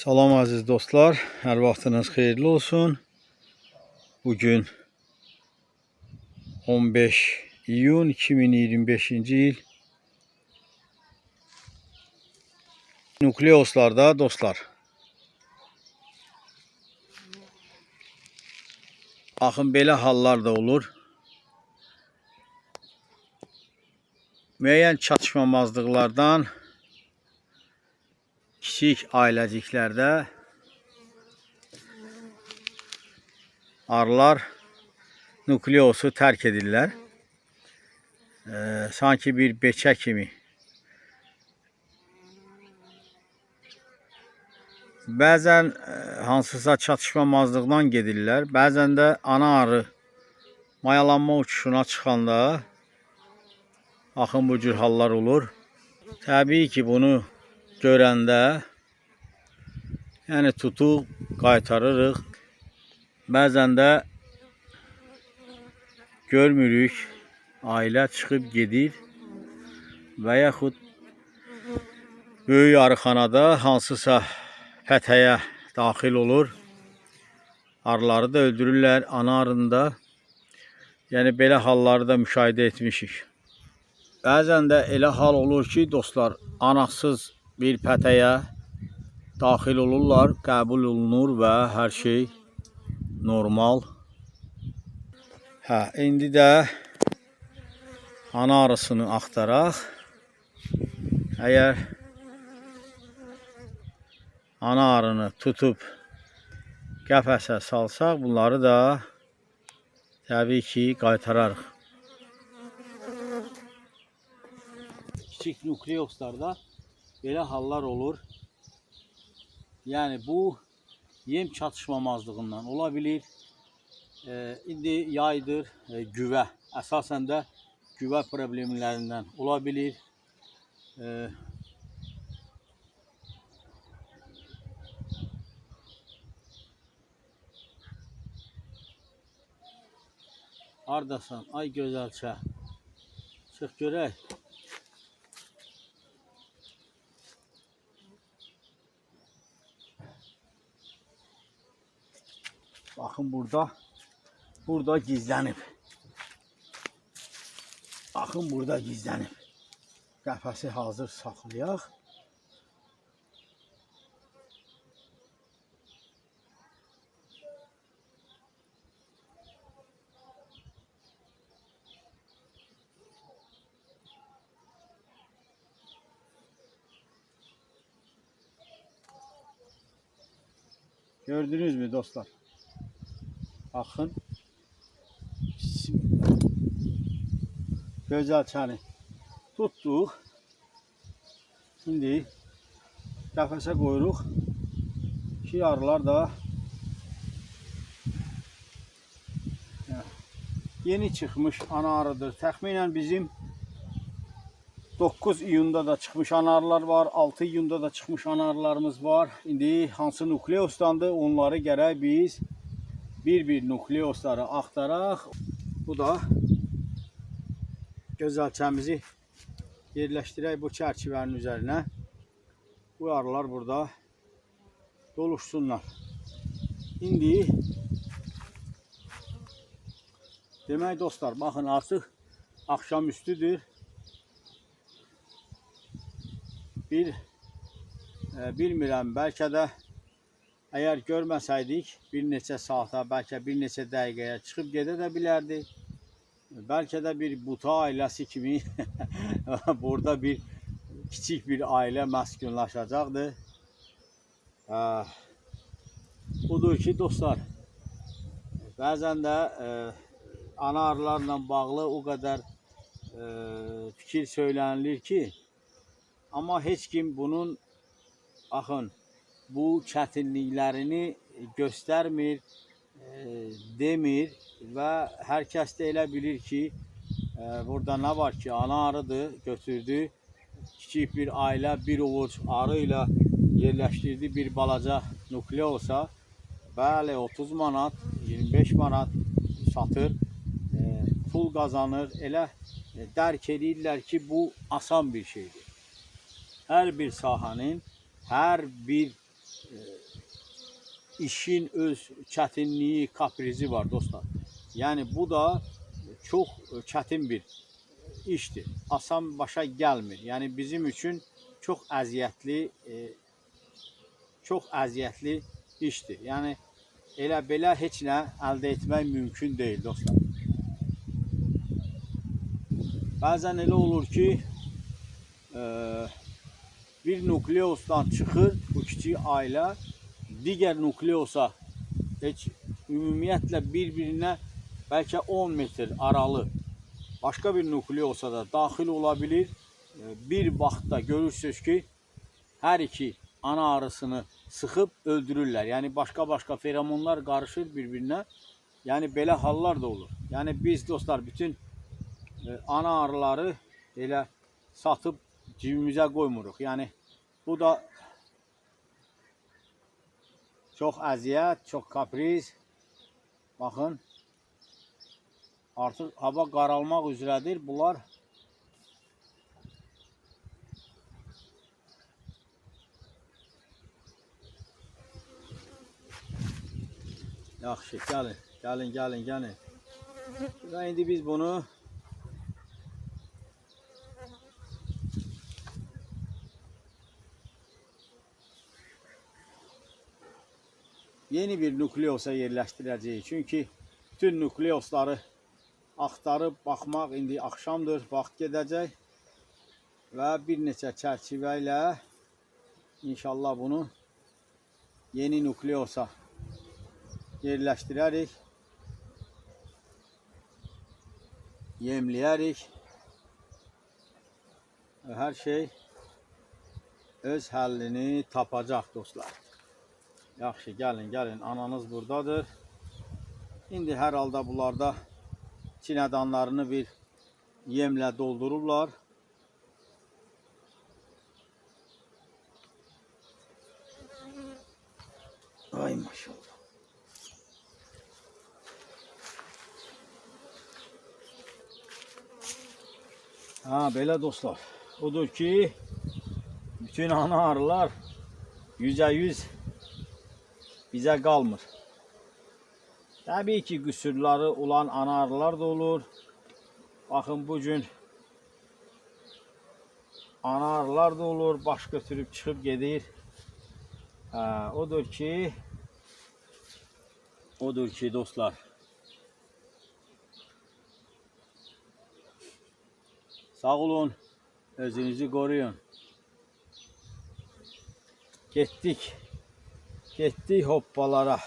Salam aziz dostlar, hər vaxtınız xeyirli olsun. Bugün 15 iyun 2025-ci il. Nukleoslarda dostlar. Baxın, belə hallar da olur. Müəyyən çatışmamazlıqlardan kiçik aileciklərdə arılar nukleosu tərk edirlər. Sanki bir beçə kimi. Bəzən hansısa çatışmamazlıqdan gedirlər. Bəzən də ana arı mayalanma uçuşuna çıxanda baxın bu cür hallar olur. Təbii ki, bunu görəndə yəni tutuq qaytarırıq. Bəzən də görmürük, ailə çıxıb gedir və yaxud böyük arıxanada hansısa pətəyə daxil olur. Arıları da öldürürlər, ana arını da. Yəni belə halları da müşahidə etmişik. Bəzən də elə hal olur ki, dostlar, anasız bir pətəyə daxil olurlar, qəbul olunur və hər şey normal. İndi də ana arısını axtaraq. Əgər ana arını tutub qəfəsə salsaq, bunları da təbii ki, qaytararıq. Kiçik nukleoslarda belə hallar olur. Yəni bu yem çatışmamazlığından ola bilir. İndi yaydır, güvə. Əsasən də güvə problemlərindən ola bilir. Hardasan, ay gözəlçə. Çıx görək. Baxın burada gizlənib. Baxın burada gizlənib. Qəfəsi hazır saxlayaq. Gördünüz mü dostlar? Baxın. Gözəlçəni tutduq. Şimdi qəfəsə qoyuruq ki, arılar da yeni çıxmış ana arıdır. Təxminən bizim 9 iyunda da çıxmış ana arılar var, 6 iyunda da çıxmış ana arılarımız var. İndi hansı nukleosdandır, onları gərək biz bir nukleosları axtaraq. Bu da gözəlçəmizi yerləşdirək bu çərçivənin üzərinə. Bu arılar burada doluşsunlar. İndi demək dostlar, baxın artıq axşam üstüdür. Bilmirəm, bəlkə də əgər görməsəydik bir neçə saata, bəlkə bir neçə dəqiqəyə çıxıb gedə də bilərdi. Bəlkə də bir buta ailəsi kimi burada bir kiçik bir ailə məskunlaşacaqdı. Budur ki, dostlar, bəzən də ana arılarla bağlı o qədər fikir söylənilir ki, amma heç kim bunun baxın bu çətinliklərini göstərmir, demir və hər kəs də elə bilir ki, burada nə var ki, ana arıdır, götürdü, kiçik bir ailə, bir ovuc arı ilə yerləşdirdi bir balaca nukleosa. Bəli, 30 manat, 25 manat satır, pul qazanır. Elə dərk edirlər ki, bu asan bir şeydir. Hər bir sahənin, hər bir işin öz çətinliyi, kaprizi var dostlar. Yəni bu da çox çətin bir işdir. Asan başa gəlmir. Yəni bizim üçün çox əziyyətli işdir. Yəni elə belə heç nə əldə etmək mümkün deyil dostlar. Bəzən elə olur ki, bir nukleusdan çıxır bu kiçik ailə, digər nukleosa heç ümumiyyətlə bir-birinə bəlkə 10 metr aralı başqa bir nukleosa da daxil ola bilir. Bir vaxtda görürsünüz ki, hər iki ana arısını sıxıb öldürürlər. Yəni başqa-başqa feromonlar qarışır bir-birinə. Yəni belə hallar da olur. Yəni biz dostlar bütün ana arıları elə satıb cibimizə qoymuruq. Yəni bu da çox əziyyət, çox kapriz. Baxın, artıq hava qaralmaq üzrədir. Bunlar yaxşı, gəlin. Və indi biz bunu yeni bir nukleosa yerləşdirəcəyik. Çünki bütün nukleosları axtarıb baxmaq indi axşamdır, vaxt gedəcək və bir neçə çərçivə ilə inşallah bunu yeni nukleosa yerləşdirərik, yemləyərik və hər şey öz həllini tapacaq dostlar. Yaxşı, gəlin, ananız buradadır. İndi hər halda bunlarda çinədanlarını bir yemlə doldururlar. Ay maşallah. Belə dostlar. Odur ki, bütün ana arılar %100 bizə qalmır. Təbii ki, qüsurları olan ana arılar da olur. Baxın, bugün ana arılar da olur, baş götürüb çıxıb gedir. Odur ki dostlar. Sağ olun, özünüzü qoruyun. Getdik hoppalara.